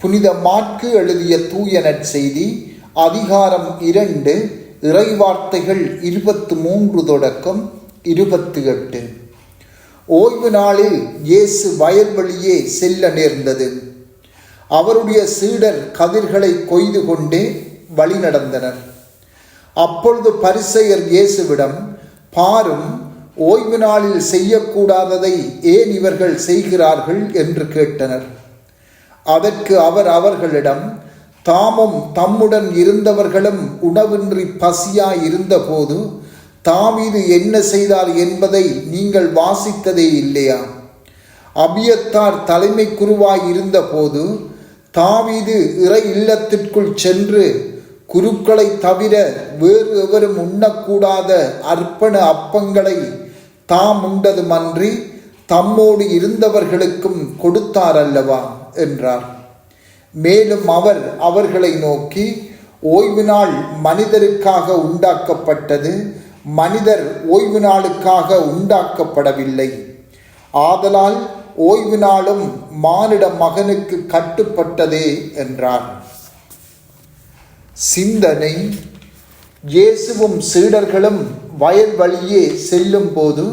புனித மாற்கு எழுதிய தூய நற்செய்தி அதிகாரம் 2 இறைவார்த்தைகள் 23 தொடக்கம் 28. ஓய்வு நாளில் இயேசு வயல்வெளியே செல்ல நேர்ந்தது. அவருடைய சீடர் கதிர்களை கொய்து கொண்டே வழி நடந்தனர். அப்பொழுது பரிசேயர் இயேசுவிடம், பாரும், ஓய்வு நாளில் செய்யக்கூடாததை ஏன் இவர்கள் செய்கிறார்கள் என்று கேட்டனர். அதற்கு அவர் அவர்களிடம், தாமும் தம்முடன் இருந்தவர்களும் உணவின்றி பசியாய் இருந்தபோது தாவீது என்ன செய்தார் என்பதை நீங்கள் வாசித்ததே இல்லையா? அபியத்தார் தலைமை குருவாய் இருந்தபோது தாவீது இறை இல்லத்திற்குள் சென்று குருக்களை தவிர வேறு எவரும் உண்ணக்கூடாத அர்ப்பண அப்பங்களை தாம் உண்டதுமன்றி தம்மோடு இருந்தவர்களுக்கும் கொடுத்தார் அல்லவா என்றார். மேலும் அவர் அவர்களை நோக்கி, ஓய்வு நாள் மனிதருக்காக உண்டாக்கப்பட்டது, மனிதர் ஓய்வு நாளுக்காக உண்டாக்கப்படவில்லை. ஆதலால் ஓய்வு நாளும் மானிட மகனுக்கு கட்டுப்பட்டதே என்றார். சிந்தனை: இயேசுவும் சீடர்களும் வயல் வழியே செல்லும் போது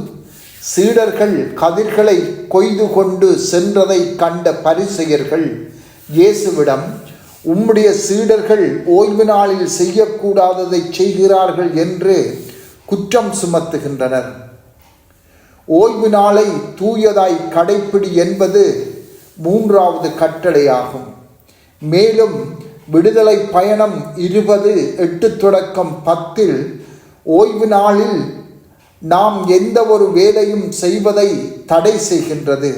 சீடர்கள் கதிர்களை கொய்து கொண்டு சென்றதை கண்ட பரிசேயர்கள் இயேசுவிடம், உம்முடைய சீடர்கள் ஓய்வு நாளில் செய்யக்கூடாததை செய்கிறார்கள் என்று குற்றம் சுமத்துகின்றனர். ஓய்வு நாளை தூயதாய் கடைப்பிடி என்பது 3வது கட்டளையாகும். மேலும் விடுதலை பயணம் 20:8 தொடக்கம் 10 ஓய்வு நாளில் நாம் எந்த ஒரு வேலையும் செய்வதை தடை செய்கின்றது.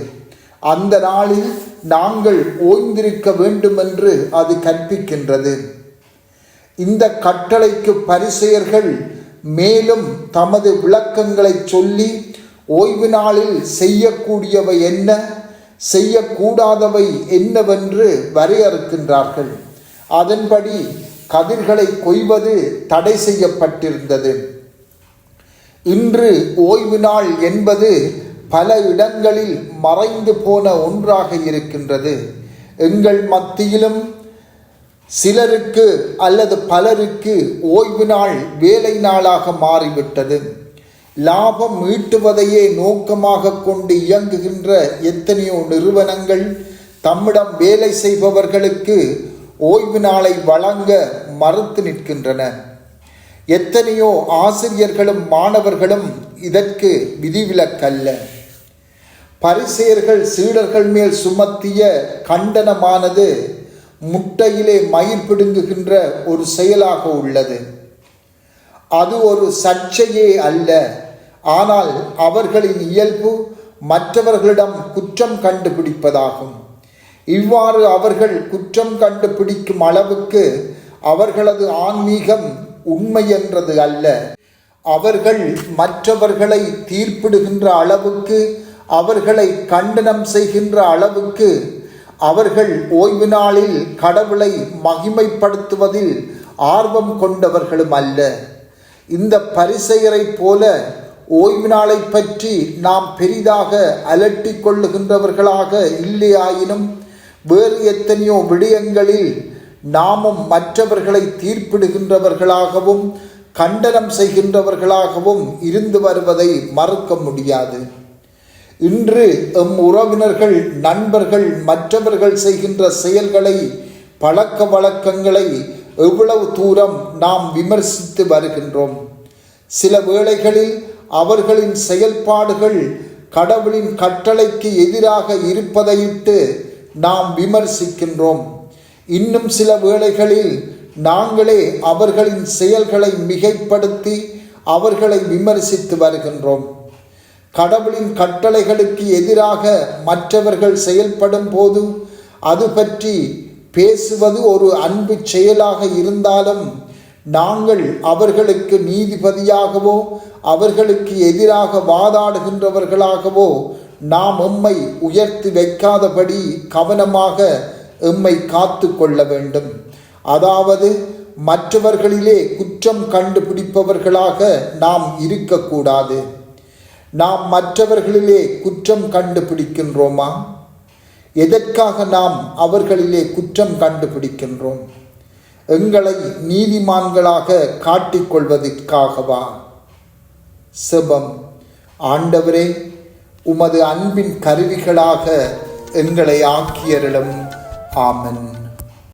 அந்த நாளில் நாங்கள் ஓய்ந்திருக்க வேண்டுமென்று அது கற்பிக்கின்றது. இந்த கட்டளைக்கு பரிசேயர்கள் மேலும் தமது விளக்கங்களை சொல்லி ஓய்வு நாளில் செய்யக்கூடியவை என்ன, செய்யக்கூடாதவை என்னவென்று வரையறுக்கின்றார்கள். அதன்படி கதிர்களை கொய்வது தடை செய்யப்பட்டிருந்தது. இன்று ஓய்வு நாள் என்பது பல இடங்களில் மறைந்து போன ஒன்றாக இருக்கின்றது. எங்கள் மத்தியிலும் சிலருக்கு அல்லது பலருக்கு ஓய்வு நாள் வேலை நாளாக மாறிவிட்டது. லாபம் ஈட்டுவதையே நோக்கமாக கொண்டு இயங்குகின்ற எத்தனையோ நிறுவனங்கள் தம்மிடம் வேலை செய்பவர்களுக்கு ஓய்வு நாளை வழங்க மறுத்து நிற்கின்றன. எத்தனையோ ஆசிரியர்களும் மாணவர்களும் இதற்கு விதிவிலக்கல்ல. பரிசேயர்கள் சீடர்கள் மேல் சுமத்திய கண்டனமானது முட்டையிலே மயிர் பிடுங்குகின்ற ஒரு செயலாக உள்ளது. அது ஒரு சர்ச்சையே அல்ல. ஆனால் அவர்களின் இயல்பு மற்றவர்களிடம் குற்றம் கண்டுபிடிப்பதாகும். இவ்வாறு அவர்கள் குற்றம் கண்டுபிடிக்கும் அளவுக்கு அவர்களது ஆன்மீகம் உண்மை என்றது அல்ல. அவர்கள் மற்றவர்களை தீர்ப்பிடுகின்ற அளவுக்கு, அவர்களை கண்டனம் செய்கின்ற அளவுக்கு அவர்கள் ஓய்வு நாளில் கடவுளை மகிமைப்படுத்துவதில் ஆர்வம் கொண்டவர்களும் அல்ல. இந்த பரிசேயரை போல ஓய்வு நாளை பற்றி நாம் பெரிதாக அலட்டி கொள்ளுகின்றவர்களாக இல்லையாயினும் வேறு எத்தனையோ விடயங்களில் நாமும் மற்றவர்களை தீர்ப்பிடுகின்றவர்களாகவும் கண்டனம் செய்கின்றவர்களாகவும் இருந்து வருவதை மறுக்க முடியாது. இன்று எம் உறவினர்கள், நண்பர்கள் மற்றவர்கள் செய்கின்ற செயல்களை, பழக்க வழக்கங்களை எவ்வளவு தூரம் நாம் விமர்சித்து வருகின்றோம். சில வேளைகளில் அவர்களின் செயல்பாடுகள் கடவுளின் கட்டளைக்கு எதிராக இருப்பதையிட்டு நாம் விமர்சிக்கின்றோம். இன்னும் சில வேளைகளில் நாங்களே அவர்களின் செயல்களை மிகைப்படுத்தி அவர்களை விமர்சித்து வருகின்றோம். கடவுளின் கட்டளைகளுக்கு எதிராக மற்றவர்கள் செயல்படும் போது அது பற்றி பேசுவது ஒரு அன்பு செயலாக இருந்தாலும் நாங்கள் அவர்களுக்கு நீதிபதியாகவோ அவர்களுக்கு எதிராக வாதாடுகின்றவர்களாகவோ நாம் எம்மை உயர்த்தி வைக்காதபடி கவனமாக எம்மை காத்து கொள்ள வேண்டும். அதாவது மற்றவர்களிலே குற்றம் கண்டுபிடிப்பவர்களாக நாம் இருக்கக்கூடாது. நாம் மற்றவர்களிலே குற்றம் கண்டுபிடிக்கின்றோமா? எதற்காக நாம் அவர்களிலே குற்றம் கண்டுபிடிக்கின்றோம்? எங்களை நீதிமான்களாக காட்டிக்கொள்வதற்காகவா? செபம். ஆண்டவரே, உமது அன்பின் கருவிகளாக எங்களை ஆக்கியருளும். ஆமென்.